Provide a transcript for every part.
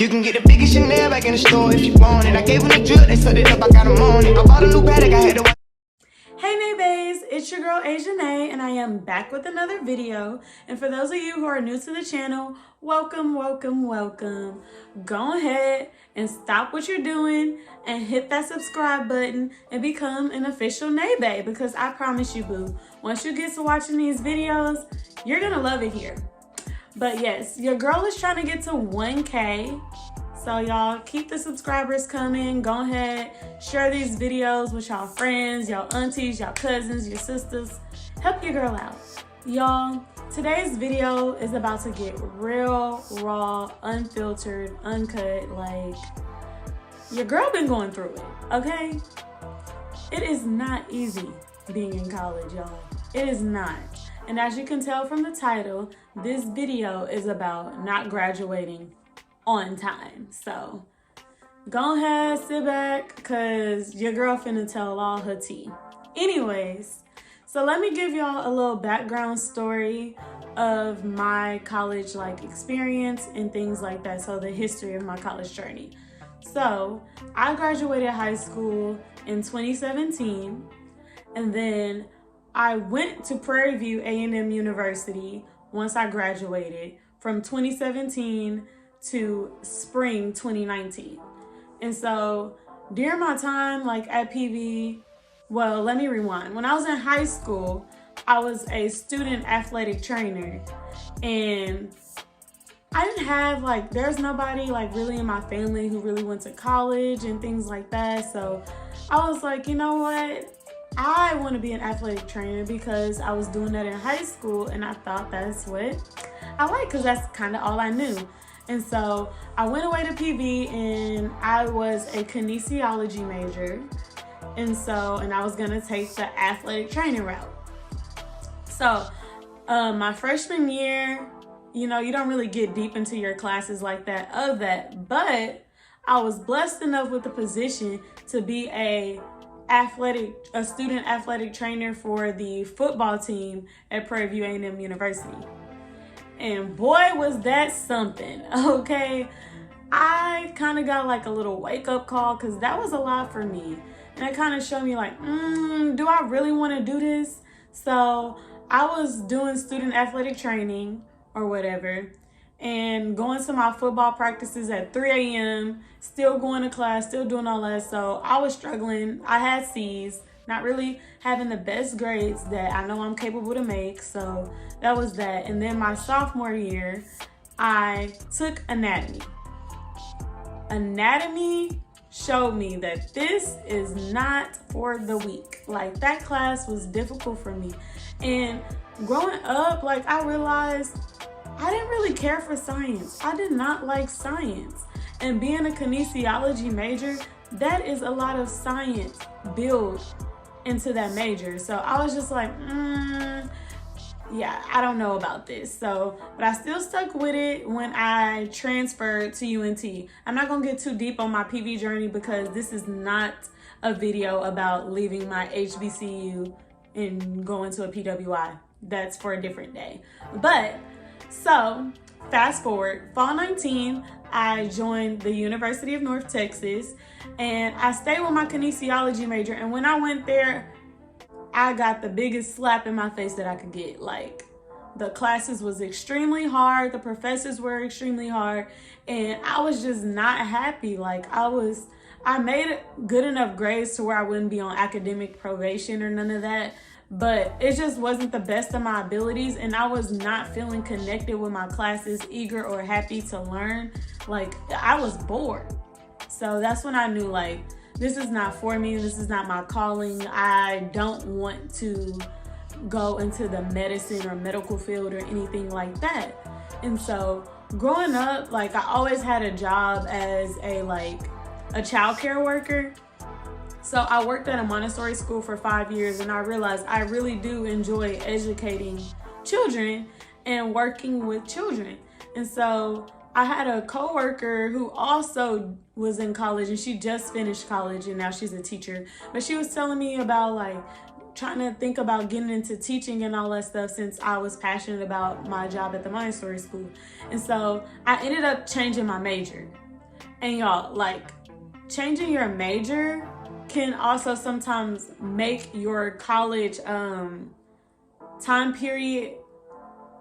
You can get the biggest Chanel back in the store if you want it. I gave them the drip, they set it up, I got them on it. I bought a new paddock, I had to. Hey Naybes, it's your girl Asia Nay, and I am back with another video. And for those of you who are new to the channel, welcome, welcome, welcome. Go ahead and stop what you're doing and hit that subscribe button and become an official Naybay, because I promise you, boo, once you get to watching these videos, you're gonna love it here. But yes, your girl is trying to get to 1K. So y'all keep the subscribers coming. Go ahead, share these videos with y'all friends, y'all aunties, y'all cousins, your sisters. Help your girl out. Y'all, today's video is about to get real, raw, unfiltered, uncut. Like, your girl been going through it, okay? It is not easy being in college, y'all. It is not. And as you can tell from the title, this video is about not graduating on time. So go ahead, sit back, because your girl finna tell all her tea. Anyways, so let me give y'all a little background story of my college experience and things like that. So the history of my college journey. So I graduated high school in 2017, and then I went to Prairie View A&M University once I graduated from 2017 to spring 2019. And so during my time at PV, well, let me rewind. When I was in high school, I was a student athletic trainer, and I didn't have there's nobody really in my family who really went to college and things like that. So I was like, you know what? I want to be an athletic trainer because I was doing that in high school, and I thought that's what I like, because that's kind of all I knew. And so I went away to PV, and I was a kinesiology major. And I was gonna take the athletic training route. So my freshman year, you don't really get deep into your classes like that, but I was blessed enough with the position to be a student athletic trainer for the football team at Prairie View A&M University. And boy, was that something, okay? I kind of got a little wake-up call, because that was a lot for me. And it kind of showed me do I really want to do this? So I was doing student athletic training or whatever, and going to my football practices at 3 a.m., still going to class, still doing all that. So I was struggling. I had C's, not really having the best grades that I know I'm capable to make. So that was that. And then my sophomore year, I took anatomy. Anatomy showed me that this is not for the weak. That class was difficult for me. And growing up, I realized I didn't really care for science. I did not like science. And being a kinesiology major, that is a lot of science built into that major. So I was just yeah, I don't know about this. So, but I still stuck with it when I transferred to UNT. I'm not gonna get too deep on my PV journey, because this is not a video about leaving my HBCU and going to a PWI. That's for a different day. But so fast forward, fall 19, I joined the University of North Texas, and I stayed with my kinesiology major. And when I went there, I got the biggest slap in my face that I could get. The classes was extremely hard, the professors were extremely hard, and I was just not happy. I made good enough grades to where I wouldn't be on academic probation or none of that, but it just wasn't the best of my abilities, and I was not feeling connected with my classes, eager or happy to learn. I was bored. So that's when I knew this is not for me. This is not my calling. I don't want to go into the medicine or medical field or anything like that. And so growing up, I always had a job as a child care worker. So I worked at a Montessori school for 5 years, and I realized I really do enjoy educating children and working with children. And so I had a coworker who also was in college, and she just finished college, and now she's a teacher. But she was telling me about trying to think about getting into teaching and all that stuff, since I was passionate about my job at the Montessori school. And so I ended up changing my major. And y'all, like, changing your major can also sometimes make your college time period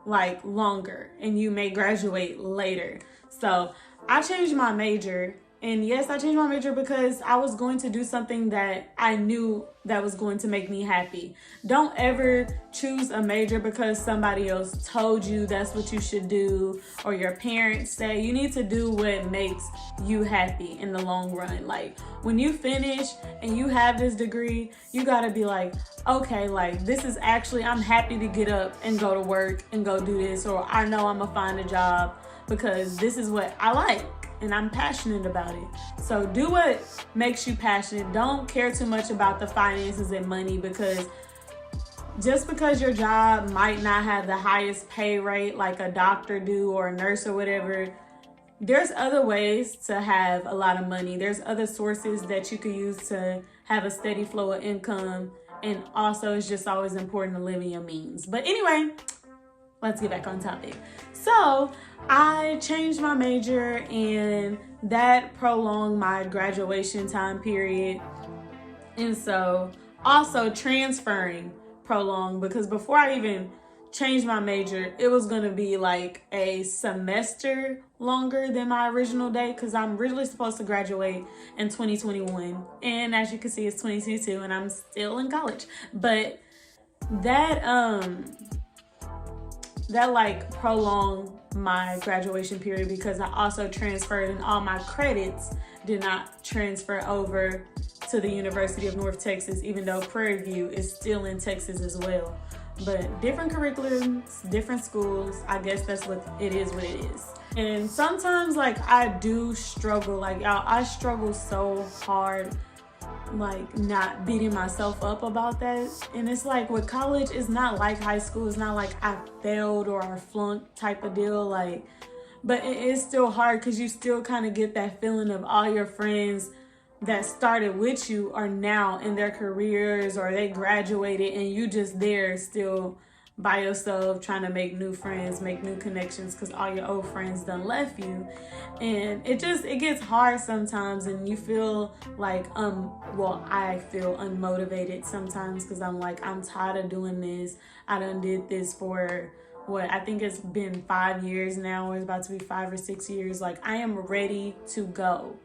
like longer, and you may graduate later. So I changed my major, and yes, I changed my major because I was going to do something that I knew that was going to make me happy. Don't ever choose a major because somebody else told you that's what you should do, or your parents say. You need to do what makes you happy in the long run. Like, when you finish and you have this degree, you gotta be like, okay, like, this is actually, I'm happy to get up and go to work and go do this, or I know I'm gonna find a job because this is what I like and I'm passionate about it. So do what makes you passionate. Don't care too much about the finances and money, because just because your job might not have the highest pay rate like a doctor do or a nurse or whatever, there's other ways to have a lot of money. There's other sources that you could use to have a steady flow of income. And also, it's just always important to live in your means. But anyway, let's get back on topic. So I changed my major, and that prolonged my graduation time period. And so also transferring prolonged, because before I even changed my major, it was going to be like a semester longer than my original date, because I'm originally supposed to graduate in 2021, and as you can see, it's 2022 and I'm still in college. But that like prolonged my graduation period, because I also transferred, and all my credits did not transfer over to the University of North Texas, even though Prairie View is still in Texas as well. But different curriculums, different schools. I guess that's what it is. And sometimes, like, I do struggle. Like, y'all, I struggle so hard, like, not beating myself up about that. And it's like, with college, it's not like high school. It's not like I failed or I flunked type of deal. Like, but it is still hard, because you still kind of get that feeling of all your friends that started with you are now in their careers, or they graduated, and you just there still by yourself trying to make new friends, make new connections, because all your old friends done left you. And it gets hard sometimes, and you feel like I feel unmotivated sometimes, because I'm like, I'm tired of doing this. I done did this for I think it's been 5 years now, or it's about to be 5 or 6 years. Like, I am ready to go.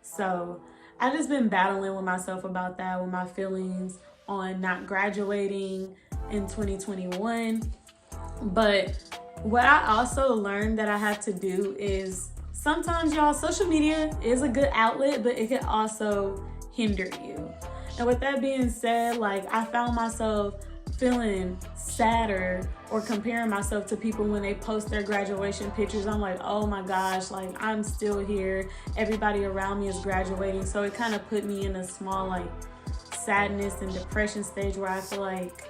So I just been battling with myself about that, with my feelings on not graduating in 2021. But what I also learned that I have to do is, sometimes, y'all, social media is a good outlet, but it can also hinder you. And with that being said, like, I found myself feeling sadder or comparing myself to people when they post their graduation pictures. I'm like, oh my gosh, like, I'm still here. Everybody around me is graduating. So it kind of put me in a small, like, sadness and depression stage where I feel like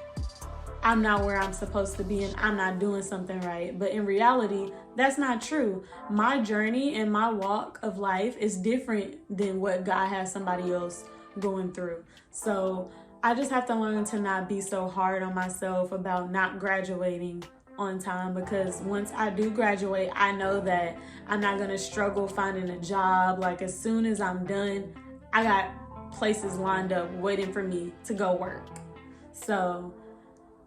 I'm not where I'm supposed to be and I'm not doing something right. But in reality, that's not true. My journey and my walk of life is different than what God has somebody else going through. So I just have to learn to not be so hard on myself about not graduating on time, because once I do graduate, I know that I'm not going to struggle finding a job. Like, as soon as I'm done, I got places lined up waiting for me to go work. So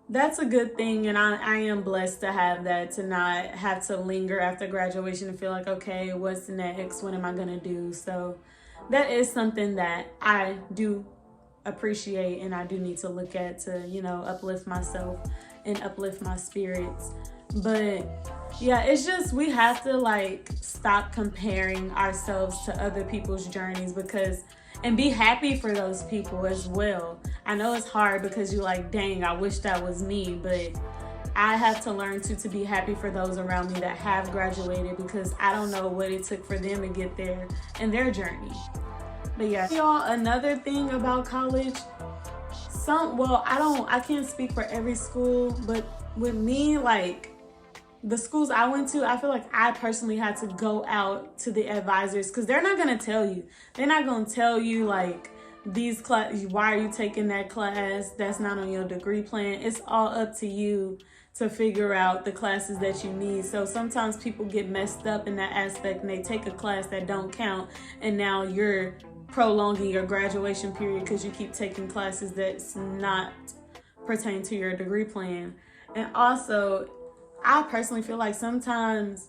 that's a good thing, and I am blessed to have that, to not have to linger after graduation and feel like, okay, what's next? What am I going to do? So that is something that I do appreciate, and I do need to look at to, you know, uplift myself and uplift my spirits. But yeah, it's just, we have to, like, stop comparing ourselves to other people's journeys, and be happy for those people as well. I know it's hard because you're like, dang, I wish that was me, but I have to learn to be happy for those around me that have graduated, because I don't know what it took for them to get there in their journey. But yeah, y'all, another thing about college, I can't speak for every school, but with me, like, the schools I went to, I feel like I personally had to go out to the advisors, because they're not going to tell you. They're not going to tell you, like, these class, why are you taking that class? That's not on your degree plan. It's all up to you to figure out the classes that you need. So sometimes people get messed up in that aspect and they take a class that don't count, and now you're prolonging your graduation period because you keep taking classes that's not pertain to your degree plan. And also, I personally feel like sometimes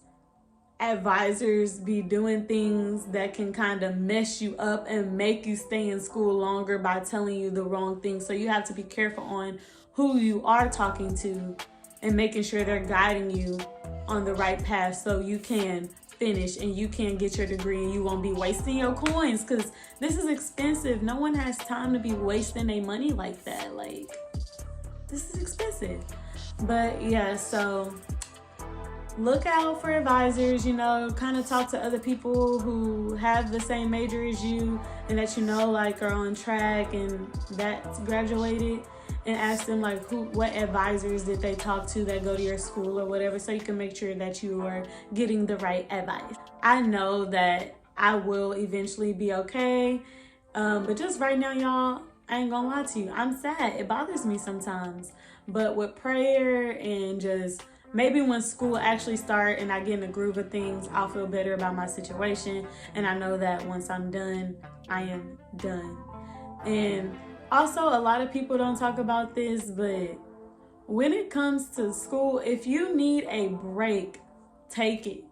advisors be doing things that can kind of mess you up and make you stay in school longer by telling you the wrong thing. So you have to be careful on who you are talking to and making sure they're guiding you on the right path so you can finish and you can get your degree and you won't be wasting your coins, because this is expensive. No one has time to be wasting their money like that. Like, this is expensive. But yeah, so look out for advisors, you know, kind of talk to other people who have the same major as you and that you know like are on track and that's graduated, and ask them like what advisors did they talk to that go to your school or whatever, so you can make sure that you are getting the right advice. I know that I will eventually be okay, but just right now, y'all, I ain't gonna lie to you, I'm sad. It bothers me sometimes, but with prayer and just maybe when school actually start and I get in the groove of things, I'll feel better about my situation. And I know that once I'm done, I am done. And also, a lot of people don't talk about this, but when it comes to school, if you need a break, take it.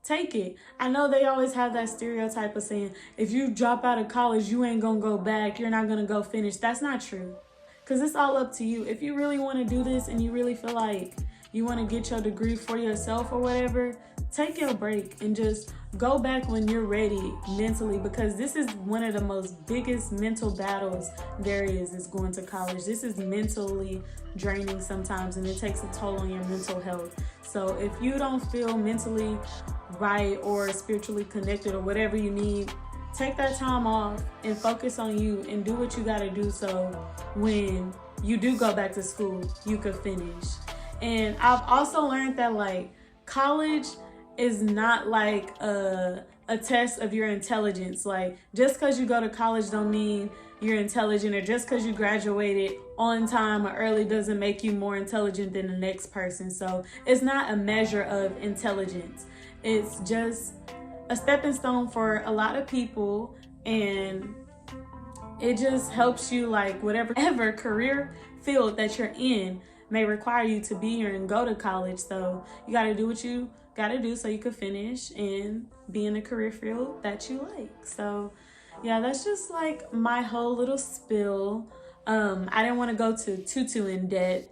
Take it. I know they always have that stereotype of saying, if you drop out of college, you ain't gonna go back, you're not gonna go finish. That's not true. Because it's all up to you. If you really want to do this and you really feel like you want to get your degree for yourself or whatever, take your break and just go back when you're ready mentally, because this is one of the most biggest mental battles there is going to college. This is mentally draining sometimes, and it takes a toll on your mental health. So if you don't feel mentally right or spiritually connected or whatever you need, take that time off and focus on you and do what you got to do so when you do go back to school, you could finish. And I've also learned that like college is not like a test of your intelligence. Like, just because you go to college don't mean you're intelligent, or just because you graduated on time or early doesn't make you more intelligent than the next person. So it's not a measure of intelligence. It's just a stepping stone for a lot of people, and it just helps you, like, whatever career field that you're in may require you to be here and go to college. So you got to do what you got to do so you can finish and be in a career field that you like. So yeah, that's just like my whole little spill. I didn't want to go too in debt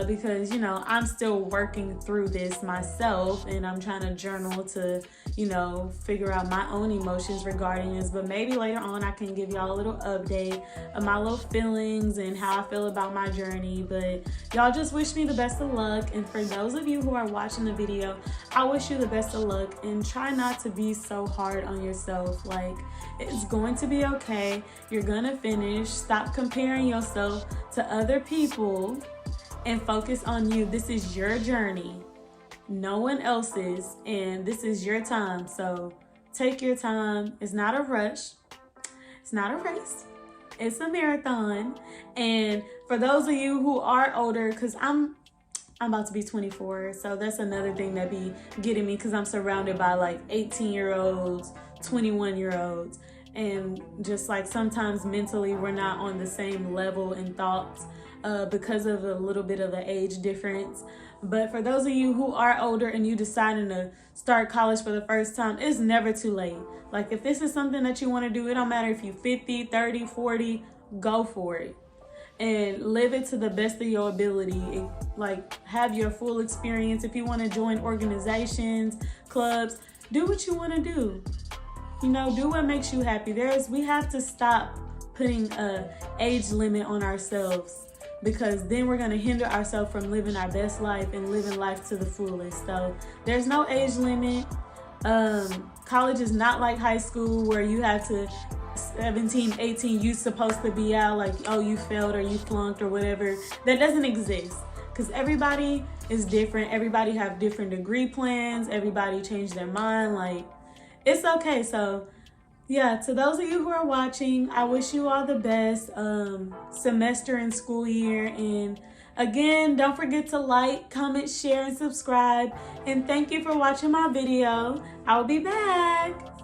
because, you know, I'm still working through this myself, and I'm trying to journal to, you know, figure out my own emotions regarding this. But maybe later on I can give y'all a little update of my little feelings and how I feel about my journey. But y'all just wish me the best of luck. And for those of you who are watching the video, I wish you the best of luck, and try not to be so hard on yourself. Like, it's going to be okay. You're gonna finish. Stop comparing yourself to other people and focus on you. This is your journey, no one else's, and this is your time. So take your time. It's not a rush. It's not a race. It's a marathon. And for those of you who are older, because I'm about to be 24, so that's another thing that be getting me, because I'm surrounded by like 18-year-olds, 21-year-olds, and just like sometimes mentally we're not on the same level in thoughts because of a little bit of an age difference. But for those of you who are older and you deciding to start college for the first time, it's never too late. Like, if this is something that you want to do, it don't matter if you're 50, 30, 40, go for it. And live it to the best of your ability. Like, have your full experience. If you want to join organizations, clubs, do what you want to do. You know, do what makes you happy. We have to stop putting a age limit on ourselves, because then we're going to hinder ourselves from living our best life and living life to the fullest. So there's no age limit. College is not like high school where you have to 17, 18, you supposed to be out, like, oh, you failed or you flunked or whatever. That doesn't exist, because everybody is different. Everybody have different degree plans. Everybody changed their mind. Like, it's okay. So yeah, to those of you who are watching, I wish you all the best semester and school year, and Again, don't forget to like, comment, share, and subscribe. And thank you for watching my video. I'll be back.